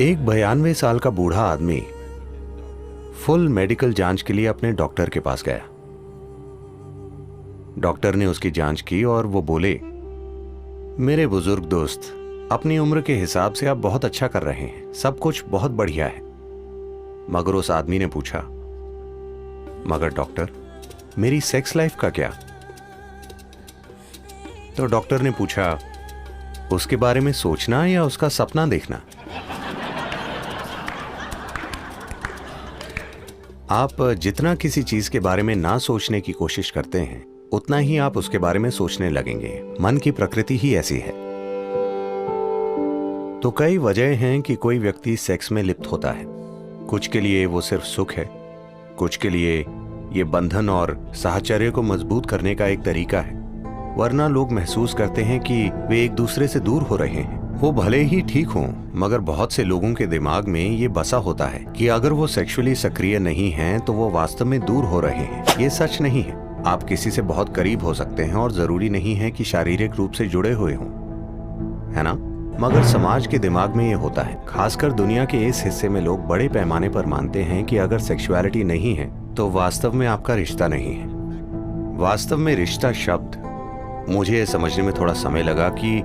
एक 92 साल का बूढ़ा आदमी फुल मेडिकल जांच के लिए अपने डॉक्टर के पास गया। डॉक्टर ने उसकी जांच की और वो बोले, मेरे बुजुर्ग दोस्त, अपनी उम्र के हिसाब से आप बहुत अच्छा कर रहे हैं, सब कुछ बहुत बढ़िया है। मगर उस आदमी ने पूछा, मगर डॉक्टर, मेरी सेक्स लाइफ का क्या? तो डॉक्टर ने पूछा, उसके बारे में सोचना या उसका सपना देखना? आप जितना किसी चीज के बारे में ना सोचने की कोशिश करते हैं, उतना ही आप उसके बारे में सोचने लगेंगे। मन की प्रकृति ही ऐसी है। तो कई वजह हैं कि कोई व्यक्ति सेक्स में लिप्त होता है। कुछ के लिए वो सिर्फ सुख है, कुछ के लिए ये बंधन और साहचर्य को मजबूत करने का एक तरीका है। वरना लोग महसूस करते हैं कि वे एक दूसरे से दूर हो रहे हैं। वो भले ही ठीक हों, मगर बहुत से लोगों के दिमाग में ये बसा होता है कि अगर वो सेक्सुअली सक्रिय नहीं हैं तो वो वास्तव में दूर हो रहे हैं। ये सच नहीं है। आप किसी से बहुत करीब हो सकते हैं और जरूरी नहीं है कि शारीरिक रूप से जुड़े हुए हों, है ना? मगर समाज के दिमाग में ये होता है। खासकर दुनिया के इस हिस्से में लोग बड़े पैमाने पर मानते हैं कि अगर सेक्सुअलिटी नहीं है तो वास्तव में आपका रिश्ता नहीं है। वास्तव में रिश्ता शब्द, मुझे ये समझने में थोड़ा समय लगा कि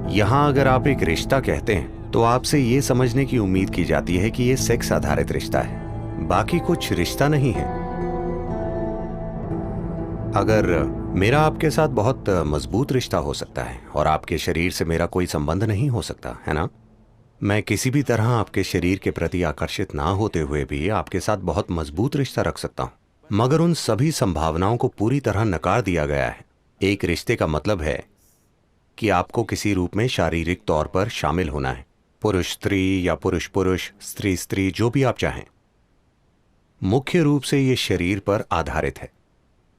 यहां अगर आप एक रिश्ता कहते हैं तो आपसे ये समझने की उम्मीद की जाती है कि ये सेक्स आधारित रिश्ता है, बाकी कुछ रिश्ता नहीं है। अगर मेरा आपके साथ बहुत मजबूत रिश्ता हो सकता है और आपके शरीर से मेरा कोई संबंध नहीं हो सकता, है ना? मैं किसी भी तरह आपके शरीर के प्रति आकर्षित ना होते हुए भी आपके साथ बहुत मजबूत रिश्ता रख सकता हूं। मगर उन सभी संभावनाओं को पूरी तरह नकार दिया गया है। एक रिश्ते का मतलब है कि आपको किसी रूप में शारीरिक तौर पर शामिल होना है। पुरुष स्त्री या पुरुष पुरुष, स्त्री स्त्री, जो भी आप चाहें। मुख्य रूप से ये शरीर पर आधारित है।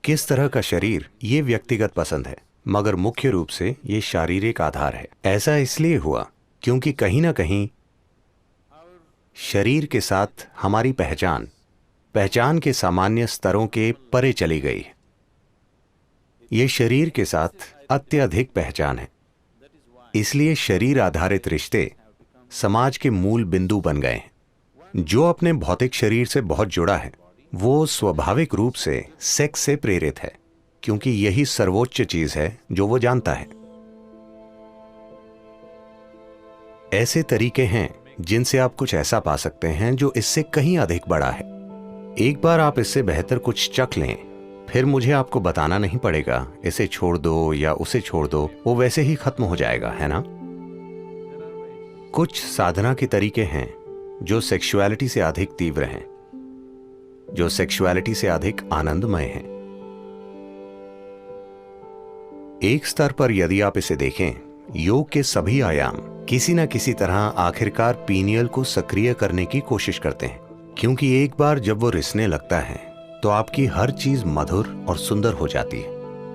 किस तरह का शरीर, ये व्यक्तिगत पसंद है, मगर मुख्य रूप से ये शारीरिक आधार है। ऐसा इसलिए हुआ क्योंकि कहीं ना कहीं शरीर के साथ हमारी पहचान के सामान्य स्तरों के परे चली गई है। ये शरीर के साथ अत्यधिक पहचान है। इसलिए शरीर आधारित रिश्ते समाज के मूल बिंदु बन गए हैं। जो अपने भौतिक शरीर से बहुत जुड़ा है वो स्वाभाविक रूप से सेक्स से प्रेरित है, क्योंकि यही सर्वोच्च चीज है जो वो जानता है। ऐसे तरीके हैं जिनसे आप कुछ ऐसा पा सकते हैं जो इससे कहीं अधिक बड़ा है। एक बार आप इससे बेहतर कुछ चख लें, फिर मुझे आपको बताना नहीं पड़ेगा इसे छोड़ दो या उसे छोड़ दो, वो वैसे ही खत्म हो जाएगा, है ना? कुछ साधना के तरीके हैं जो सेक्सुअलिटी से अधिक तीव्र हैं, जो सेक्सुअलिटी से अधिक आनंदमय हैं। एक स्तर पर यदि आप इसे देखें, योग के सभी आयाम किसी न किसी तरह आखिरकार पीनियल को सक्रिय करने की कोशिश करते हैं, क्योंकि एक बार जब वो रिसने लगता है तो आपकी हर चीज मधुर और सुंदर हो जाती है।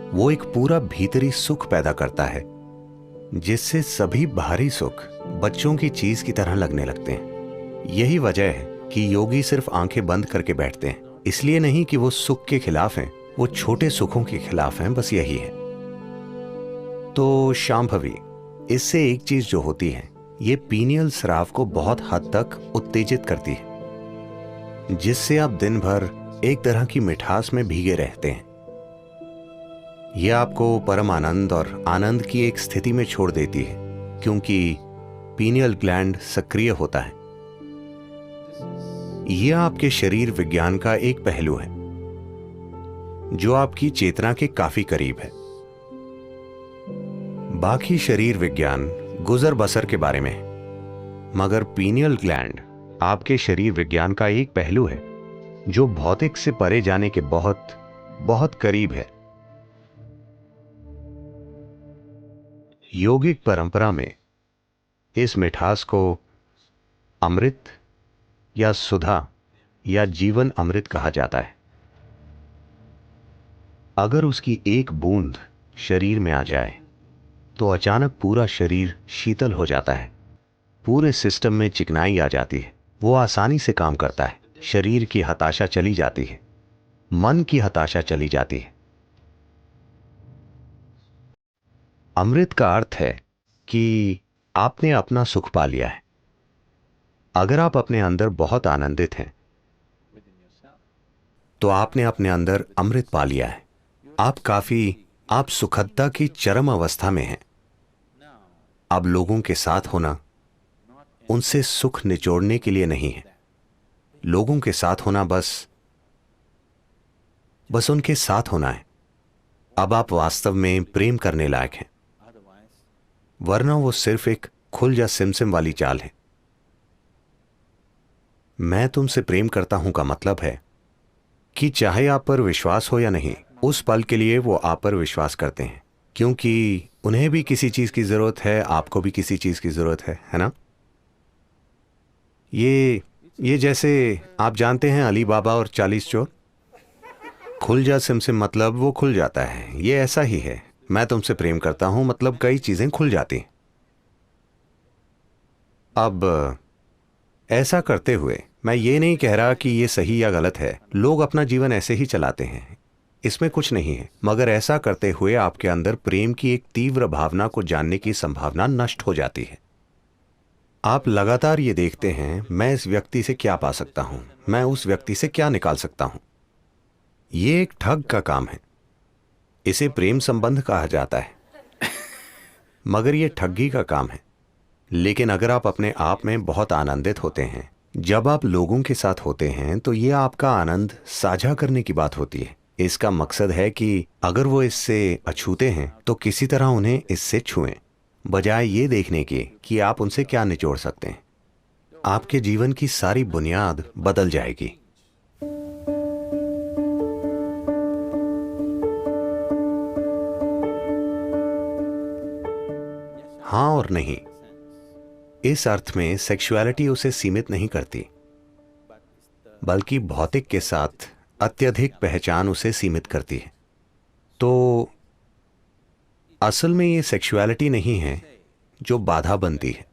वो एक पूरा भीतरी सुख पैदा करता है जिससे सभी बाहरी सुख बच्चों की चीज की तरह लगने लगते हैं। यही वजह है कि योगी सिर्फ आंखें बंद करके बैठते हैं। इसलिए नहीं कि वो सुख के खिलाफ हैं, वो छोटे सुखों के खिलाफ हैं, बस यही है। तो शांभवी, इससे एक चीज जो होती है, ये पीनियल स्राव को बहुत हद तक उत्तेजित करती है, जिससे आप दिन भर एक तरह की मिठास में भीगे रहते हैं। यह आपको परम आनंद और आनंद की एक स्थिति में छोड़ देती है, क्योंकि पीनियल ग्लैंड सक्रिय होता है। यह आपके शरीर विज्ञान का एक पहलू है जो आपकी चेतना के काफी करीब है। बाकी शरीर विज्ञान गुजर बसर के बारे में है, मगर पीनियल ग्लैंड आपके शरीर विज्ञान का एक पहलू है जो भौतिक से परे जाने के बहुत बहुत करीब है। योगिक परंपरा में इस मिठास को अमृत या सुधा या जीवन अमृत कहा जाता है। अगर उसकी एक बूंद शरीर में आ जाए तो अचानक पूरा शरीर शीतल हो जाता है, पूरे सिस्टम में चिकनाई आ जाती है, वो आसानी से काम करता है, शरीर की हताशा चली जाती है, मन की हताशा चली जाती है। अमृत का अर्थ है कि आपने अपना सुख पा लिया है। अगर आप अपने अंदर बहुत आनंदित हैं तो आपने अपने अंदर अमृत पा लिया है। आप सुखदता की चरम अवस्था में हैं। अब लोगों के साथ होना उनसे सुख निचोड़ने के लिए नहीं है। लोगों के साथ होना बस उनके साथ होना है। अब आप वास्तव में प्रेम करने लायक हैं, वरना वो सिर्फ एक खुल जा सिमसिम वाली चाल है। मैं तुमसे प्रेम करता हूं का मतलब है कि चाहे आप पर विश्वास हो या नहीं, उस पल के लिए वो आप पर विश्वास करते हैं, क्योंकि उन्हें भी किसी चीज की जरूरत है, आपको भी किसी चीज की जरूरत है ना? ये जैसे आप जानते हैं अली बाबा और 40 चोर। खुल जा सिमसिम मतलब वो खुल जाता है। ये ऐसा ही है। मैं तुमसे प्रेम करता हूं मतलब कई चीजें खुल जाती हैं। अब ऐसा करते हुए मैं ये नहीं कह रहा कि ये सही या गलत है। लोग अपना जीवन ऐसे ही चलाते हैं, इसमें कुछ नहीं है। मगर ऐसा करते हुए आपके अंदर प्रेम की एक तीव्र भावना को जानने की संभावना नष्ट हो जाती है। आप लगातार ये देखते हैं, मैं इस व्यक्ति से क्या पा सकता हूं, मैं उस व्यक्ति से क्या निकाल सकता हूं। ये एक ठग का काम है। इसे प्रेम संबंध कहा जाता है, मगर यह ठगी का काम है। लेकिन अगर आप अपने आप में बहुत आनंदित होते हैं, जब आप लोगों के साथ होते हैं, तो यह आपका आनंद साझा करने की बात होती है। इसका मकसद है कि अगर वो इससे अछूते हैं तो किसी तरह उन्हें इससे छुएं, बजाय ये देखने के कि आप उनसे क्या निचोड़ सकते हैं। आपके जीवन की सारी बुनियाद बदल जाएगी। हाँ और नहीं। इस अर्थ में सेक्सुअलिटी उसे सीमित नहीं करती, बल्कि भौतिक के साथ अत्यधिक पहचान उसे सीमित करती है। तो असल में ये सेक्सुअलिटी नहीं है जो बाधा बनती है,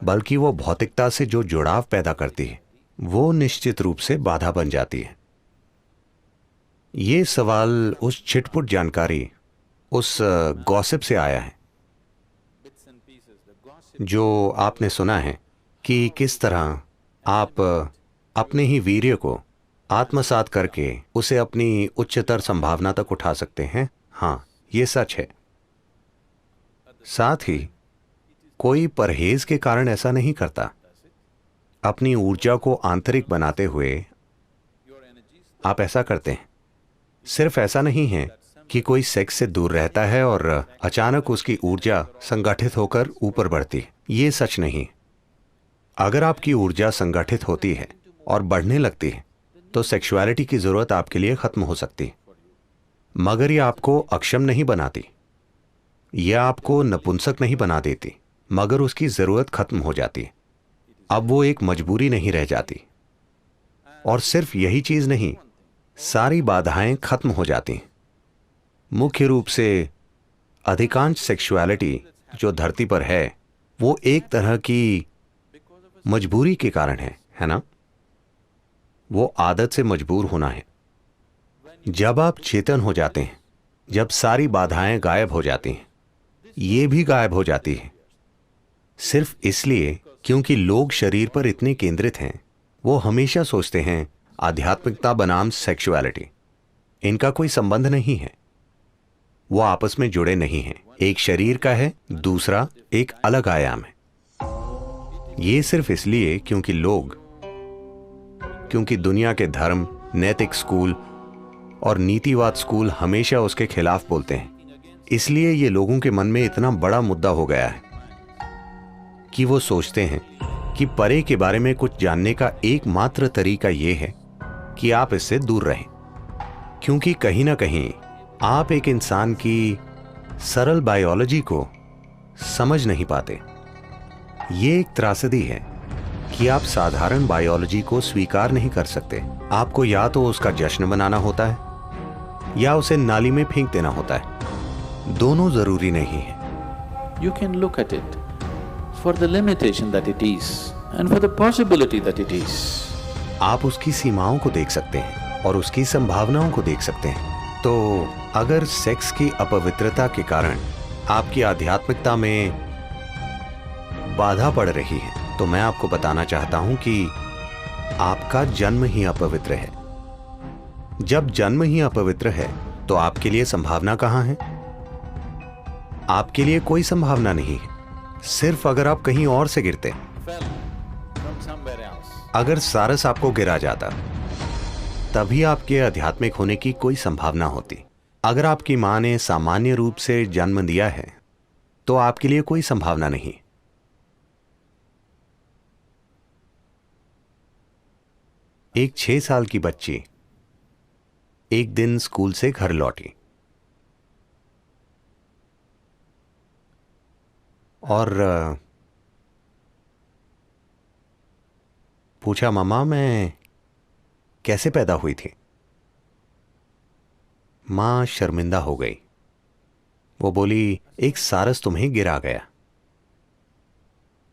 बल्कि वो भौतिकता से जो जुड़ाव पैदा करती है, वो निश्चित रूप से बाधा बन जाती है। ये सवाल उस छिटपुट जानकारी, उस गॉसिप से आया है जो आपने सुना है कि किस तरह आप अपने ही वीर्य को आत्मसात करके उसे अपनी उच्चतर संभावना तक उठा सकते हैं। हाँ, ये सच है। साथ ही कोई परहेज के कारण ऐसा नहीं करता। अपनी ऊर्जा को आंतरिक बनाते हुए आप ऐसा करते हैं। सिर्फ ऐसा नहीं है कि कोई सेक्स से दूर रहता है और अचानक उसकी ऊर्जा संगठित होकर ऊपर बढ़ती है। ये सच नहीं। अगर आपकी ऊर्जा संगठित होती है और बढ़ने लगती है तो सेक्सुअलिटी की जरूरत आपके लिए खत्म हो सकती है। मगर यह आपको अक्षम नहीं बनाती, यह आपको नपुंसक नहीं बना देती, मगर उसकी जरूरत खत्म हो जाती है। अब वो एक मजबूरी नहीं रह जाती। और सिर्फ यही चीज नहीं, सारी बाधाएं खत्म हो जाती हैं। मुख्य रूप से अधिकांश सेक्सुअलिटी जो धरती पर है, वो एक तरह की मजबूरी के कारण है ना? वो आदत से मजबूर होना है। जब आप चेतन हो जाते हैं, जब सारी बाधाएं गायब हो जाती हैं, ये भी गायब हो जाती है। सिर्फ इसलिए क्योंकि लोग शरीर पर इतने केंद्रित हैं, वो हमेशा सोचते हैं आध्यात्मिकता बनाम सेक्सुअलिटी, इनका कोई संबंध नहीं है, वो आपस में जुड़े नहीं हैं। एक शरीर का है, दूसरा एक अलग आयाम है। ये सिर्फ इसलिए क्योंकि दुनिया के धर्म, नैतिक स्कूल और नीतिवाद स्कूल हमेशा उसके खिलाफ बोलते हैं। इसलिए ये लोगों के मन में इतना बड़ा मुद्दा हो गया है कि वो सोचते हैं कि परे के बारे में कुछ जानने का एकमात्र तरीका यह है कि आप इससे दूर रहें, क्योंकि कहीं ना कहीं आप एक इंसान की सरल बायोलॉजी को समझ नहीं पाते। ये एक त्रासदी है कि आप साधारण बायोलॉजी को स्वीकार नहीं कर सकते। आपको या तो उसका जश्न मनाना होता है या उसे नाली में फेंक देना होता है। दोनों जरूरी नहीं है। You can look at it for the limitation that it is and for the possibility that it is. आप उसकी सीमाओं को देख सकते हैं और उसकी संभावनाओं को देख सकते हैं। तो अगर सेक्स की अपवित्रता के कारण आपकी आध्यात्मिकता में बाधा पड़ रही है तो मैं आपको बताना चाहता हूं कि आपका जन्म ही अपवित्र है। जब जन्म ही अपवित्र है तो आपके लिए संभावना कहां है? आपके लिए कोई संभावना नहीं है, सिर्फ अगर आप कहीं और से गिरते। अगर सारस आपको गिरा जाता तभी आपके आध्यात्मिक होने की कोई संभावना होती। अगर आपकी मां ने सामान्य रूप से जन्म दिया है तो आपके लिए कोई संभावना नहीं। एक 6 साल की बच्ची एक दिन स्कूल से घर लौटी और पूछा, मम्मा मैं कैसे पैदा हुई थी? मां शर्मिंदा हो गई। वो बोली, एक सारस तुम्हें गिरा गया।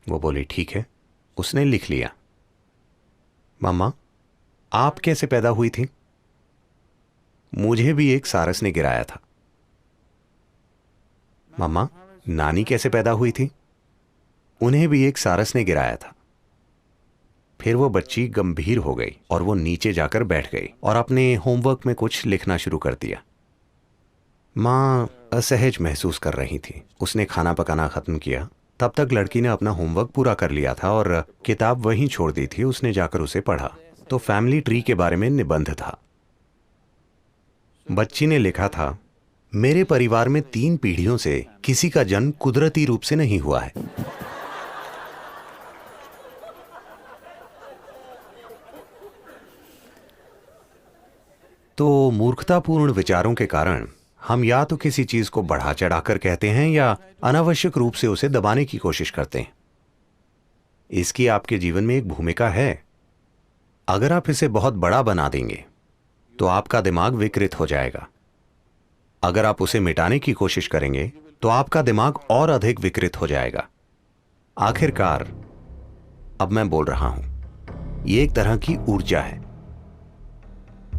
वो बोली, ठीक है, उसने लिख लिया। मम्मा आप कैसे पैदा हुई थी? मुझे भी एक सारस ने गिराया था। मम्मा नानी कैसे पैदा हुई थी? उन्हें भी एक सारस ने गिराया था। फिर वो बच्ची गंभीर हो गई और वो नीचे जाकर बैठ गई और अपने होमवर्क में कुछ लिखना शुरू कर दिया। मां असहज महसूस कर रही थी। उसने खाना पकाना खत्म किया। तब तक लड़की ने अपना होमवर्क पूरा कर लिया था और किताब वहीं छोड़ दी थी। उसने जाकर उसे पढ़ा तो फैमिली ट्री के बारे में निबंध था। बच्ची ने लिखा था, मेरे परिवार में 3 पीढ़ियों से किसी का जन्म कुदरती रूप से नहीं हुआ है। तो मूर्खतापूर्ण विचारों के कारण हम या तो किसी चीज को बढ़ा चढ़ाकर कहते हैं या अनावश्यक रूप से उसे दबाने की कोशिश करते हैं। इसकी आपके जीवन में एक भूमिका है। अगर आप इसे बहुत बड़ा बना देंगे तो आपका दिमाग विकृत हो जाएगा। अगर आप उसे मिटाने की कोशिश करेंगे तो आपका दिमाग और अधिक विकृत हो जाएगा। आखिरकार अब मैं बोल रहा हूं, यह एक तरह की ऊर्जा है।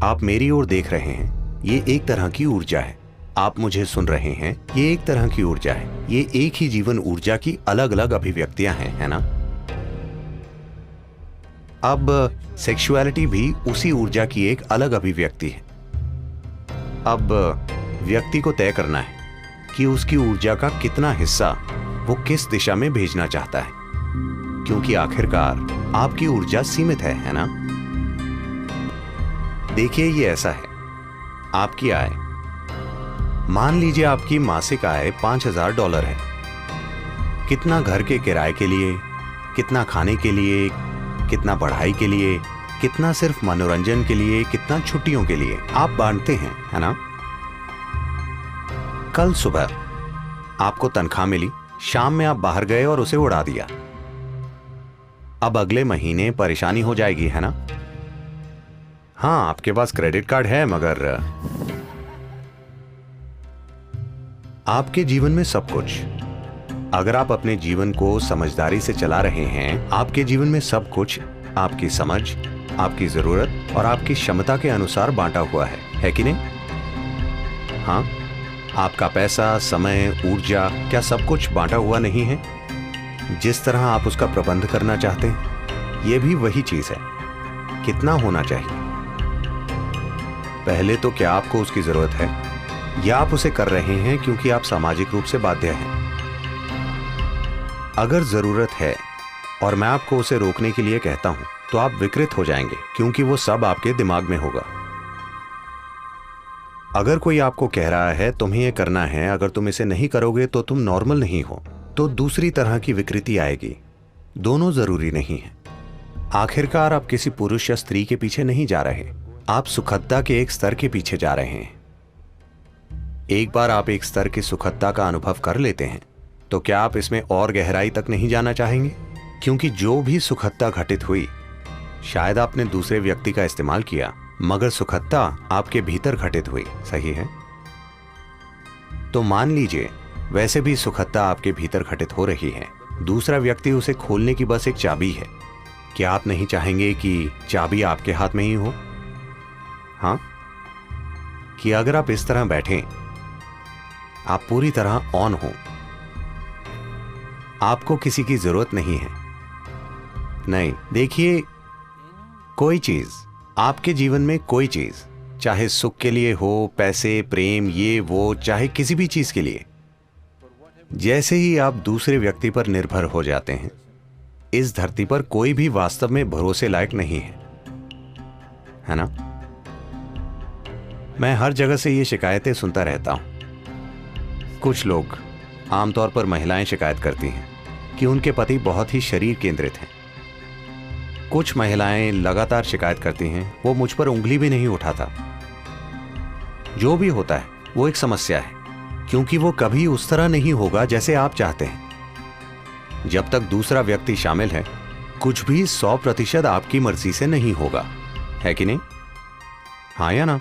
आप मेरी ओर देख रहे हैं, ये एक तरह की ऊर्जा है। आप मुझे सुन रहे हैं, ये एक तरह की ऊर्जा है। ये एक ही जीवन ऊर्जा की अलग अलग अभिव्यक्तियां हैं, है ना? अब सेक्सुअलिटी भी उसी ऊर्जा की एक अलग अभिव्यक्ति है। अब व्यक्ति को तय करना है कि उसकी ऊर्जा का कितना हिस्सा वो किस दिशा में भेजना चाहता है, क्योंकि आखिरकार आपकी ऊर्जा सीमित है ना? देखिए, ये ऐसा है, आपकी आय, मान लीजिए आपकी मासिक आय $5000 है। कितना घर के किराए के लिए, कितना खाने के लिए, कितना पढ़ाई के लिए, कितना सिर्फ मनोरंजन के लिए, कितना छुट्टियों के लिए आप बांटते हैं, है ना? कल सुबह आपको तनख्वाह मिली, शाम में आप बाहर गए और उसे उड़ा दिया। अब अगले महीने परेशानी हो जाएगी, है ना? हाँ, आपके पास क्रेडिट कार्ड है, मगर आपके जीवन में सब कुछ, अगर आप अपने जीवन को समझदारी से चला रहे हैं, आपके जीवन में सब कुछ आपकी समझ, आपकी जरूरत और आपकी क्षमता के अनुसार बांटा हुआ है कि नहीं? हाँ, आपका पैसा, समय, ऊर्जा, क्या सब कुछ बांटा हुआ नहीं है? जिस तरह आप उसका प्रबंध करना चाहते हैं, यह भी वही चीज है। कितना होना चाहिए? पहले तो क्या आपको उसकी जरूरत है, या आप उसे कर रहे हैं क्योंकि आप सामाजिक रूप से बाध्य हैं? अगर जरूरत है और मैं आपको उसे रोकने के लिए कहता हूं तो आप विकृत हो जाएंगे, क्योंकि वो सब आपके दिमाग में होगा। अगर कोई आपको कह रहा है तुम्हें यह करना है, अगर तुम इसे नहीं करोगे तो तुम नॉर्मल नहीं हो, तो दूसरी तरह की विकृति आएगी। दोनों जरूरी नहीं है। आखिरकार आप किसी पुरुष या स्त्री के पीछे नहीं जा रहे, आप सुखदता के एक स्तर के पीछे जा रहे हैं। एक बार आप एक स्तर की सुखदता का अनुभव कर लेते हैं तो क्या आप इसमें और गहराई तक नहीं जाना चाहेंगे? क्योंकि जो भी सुखदता घटित हुई, शायद आपने दूसरे व्यक्ति का इस्तेमाल किया, मगर सुखदता आपके भीतर घटित हुई, सही है? तो मान लीजिए वैसे भी सुखदता आपके भीतर घटित हो रही है, दूसरा व्यक्ति उसे खोलने की बस एक चाबी है। क्या आप नहीं चाहेंगे कि चाबी आपके हाथ में ही हो? हाँ, कि अगर आप इस तरह बैठें, आप पूरी तरह ऑन हो, आपको किसी की जरूरत नहीं है, नहीं, देखिए, कोई चीज, आपके जीवन में कोई चीज, चाहे सुख के लिए हो, पैसे, प्रेम, ये वो, चाहे किसी भी चीज के लिए, जैसे ही आप दूसरे व्यक्ति पर निर्भर हो जाते हैं, इस धरती पर कोई भी वास्तव में भरोसे लायक नहीं है ना? मैं हर जगह से ये शिकायतें सुनता रहता हूं। कुछ लोग, आमतौर पर महिलाएं, शिकायत करती हैं कि उनके पति बहुत ही शरीर केंद्रित हैं। कुछ महिलाएं लगातार शिकायत करती हैं वो मुझ पर उंगली भी नहीं उठाता। जो भी होता है वो एक समस्या है, क्योंकि वो कभी उस तरह नहीं होगा जैसे आप चाहते हैं। जब तक दूसरा व्यक्ति शामिल है, कुछ भी 100% आपकी मर्जी से नहीं होगा, है कि नहीं? हाँ या ना?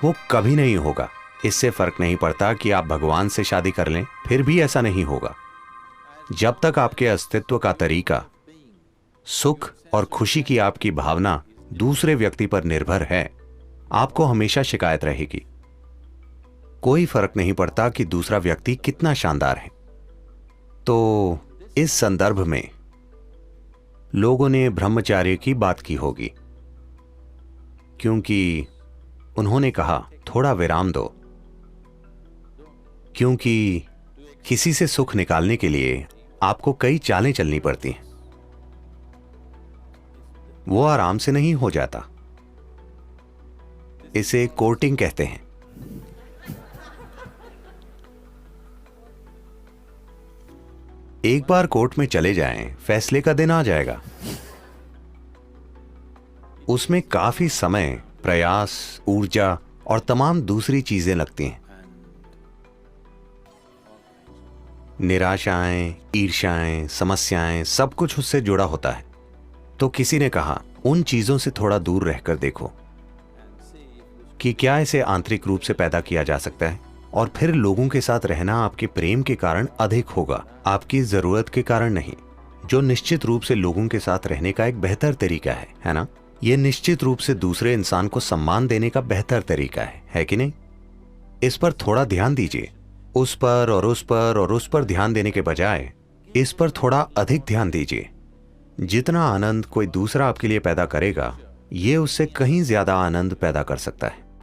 वो कभी नहीं होगा। इससे फर्क नहीं पड़ता कि आप भगवान से शादी कर लें, फिर भी ऐसा नहीं होगा। जब तक आपके अस्तित्व का तरीका, सुख और खुशी की आपकी भावना दूसरे व्यक्ति पर निर्भर है, आपको हमेशा शिकायत रहेगी। कोई फर्क नहीं पड़ता कि दूसरा व्यक्ति कितना शानदार है। तो इस संदर्भ में लोगों ने ब्रह्मचार्य की बात की होगी, क्योंकि उन्होंने कहा थोड़ा विराम दो, क्योंकि किसी से सुख निकालने के लिए आपको कई चालें चलनी पड़ती हैं। वो आराम से नहीं हो जाता। इसे कोर्टिंग कहते हैं। एक बार कोर्ट में चले जाएं, फैसले का दिन आ जाएगा। उसमें काफी समय, प्रयास, ऊर्जा और तमाम दूसरी चीजें लगती हैं। निराशाएं, ईर्ष्याएं, समस्याएं, सब कुछ उससे जुड़ा होता है। तो किसी ने कहा, उन चीजों से थोड़ा दूर रहकर देखो कि क्या इसे आंतरिक रूप से पैदा किया जा सकता है, और फिर लोगों के साथ रहना आपके प्रेम के कारण अधिक होगा, आपकी जरूरत के कारण नहीं, जो निश्चित रूप से लोगों के साथ रहने का एक बेहतर तरीका है ना? यह निश्चित रूप से दूसरे इंसान को सम्मान देने का बेहतर तरीका है कि नहीं? इस पर थोड़ा ध्यान दीजिए। उस पर और उस पर और उस पर ध्यान देने के बजाय इस पर थोड़ा अधिक ध्यान दीजिए। जितना आनंद कोई दूसरा आपके लिए पैदा करेगा, ये उससे कहीं ज्यादा आनंद पैदा कर सकता है।